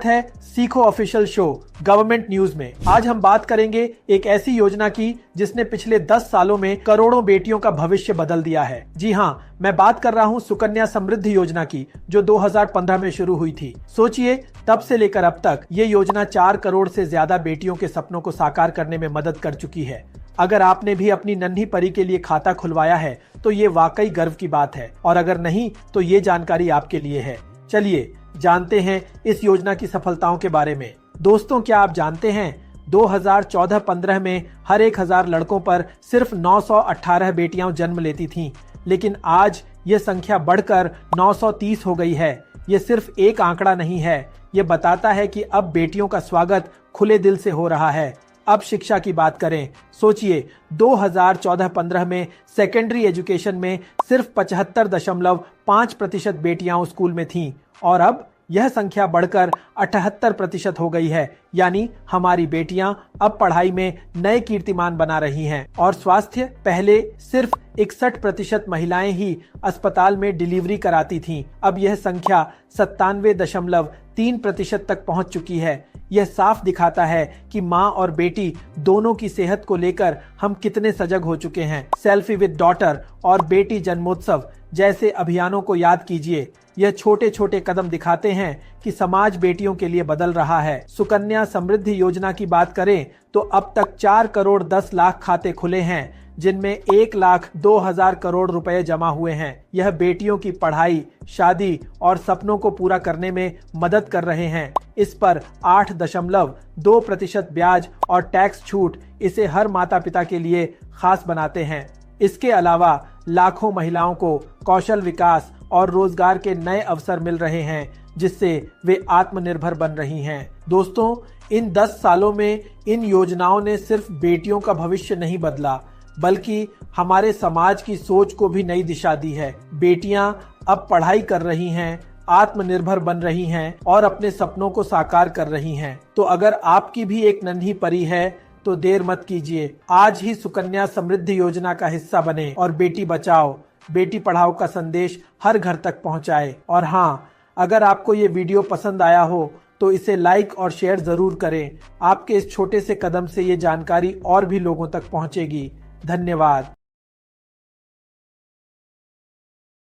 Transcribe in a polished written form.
है सीखो official show government news में। आज हम बात करेंगे एक ऐसी योजना की जिसने पिछले 10 सालों में करोड़ों बेटियों का भविष्य बदल दिया है। जी हाँ, मैं बात कर रहा हूँ सुकन्या समृद्धि योजना की, जो 2015 में शुरू हुई थी। सोचिए, तब से लेकर अब तक ये योजना 4 करोड़ से ज्यादा बेटियों के सपनों को साकार करने में मदद कर चुकी है। अगर आपने भी अपनी नन्ही परी के लिए खाता खुलवाया है तो ये वाकई गर्व की बात है, और अगर नहीं तो ये जानकारी आपके लिए है। चलिए जानते हैं इस योजना की सफलताओं के बारे में। दोस्तों, क्या आप जानते हैं 2014-15 में हर 1000 लड़कों पर सिर्फ 918 बेटियां जन्म लेती थीं, लेकिन आज ये संख्या बढ़कर 930 हो गई है। ये सिर्फ एक आंकड़ा नहीं है, ये बताता है कि अब बेटियों का स्वागत खुले दिल से हो रहा है। अब शिक्षा की बात करें, सोचिए 2014-15 में सेकेंडरी एजुकेशन में सिर्फ 75.5% बेटियां स्कूल में थीं, और अब यह संख्या बढ़कर 78% हो गई है। यानी हमारी बेटियां अब पढ़ाई में नए कीर्तिमान बना रही हैं। और स्वास्थ्य, पहले सिर्फ 61% महिलाएं ही अस्पताल में डिलीवरी कराती थीं, अब यह संख्या 97.3% तक पहुंच चुकी है। यह साफ दिखाता है कि माँ और बेटी दोनों की सेहत को लेकर हम कितने सजग हो चुके हैं। सेल्फी विद डॉटर और बेटी जन्मोत्सव जैसे अभियानों को याद कीजिए। यह छोटे छोटे कदम दिखाते हैं कि समाज बेटियों के लिए बदल रहा है। सुकन्या समृद्धि योजना की बात करें तो अब तक 4 करोड़ 10 लाख खाते खुले हैं, जिनमें 1,02,000 करोड़ रुपए जमा हुए हैं। यह बेटियों की पढ़ाई, शादी और सपनों को पूरा करने में मदद कर रहे हैं। इस पर 8.2% ब्याज और टैक्स छूट इसे हर माता पिता के लिए खास बनाते हैं। इसके अलावा लाखों महिलाओं को कौशल विकास और रोजगार के नए अवसर मिल रहे हैं, जिससे वे आत्मनिर्भर बन रही हैं। दोस्तों, इन 10 सालों में इन योजनाओं ने सिर्फ बेटियों का भविष्य नहीं बदला, बल्कि हमारे समाज की सोच को भी नई दिशा दी है। बेटियां अब पढ़ाई कर रही हैं, आत्मनिर्भर बन रही हैं और अपने सपनों को साकार कर रही हैं। तो अगर आपकी भी एक नन्ही परी है तो देर मत कीजिए, आज ही सुकन्या समृद्धि योजना का हिस्सा बने और बेटी बचाओ बेटी पढ़ाओ का संदेश हर घर तक पहुंचाए। और हाँ, अगर आपको ये वीडियो पसंद आया हो तो इसे लाइक और शेयर जरूर करें। आपके इस छोटे से कदम से ये जानकारी और भी लोगों तक पहुंचेगी। धन्यवाद।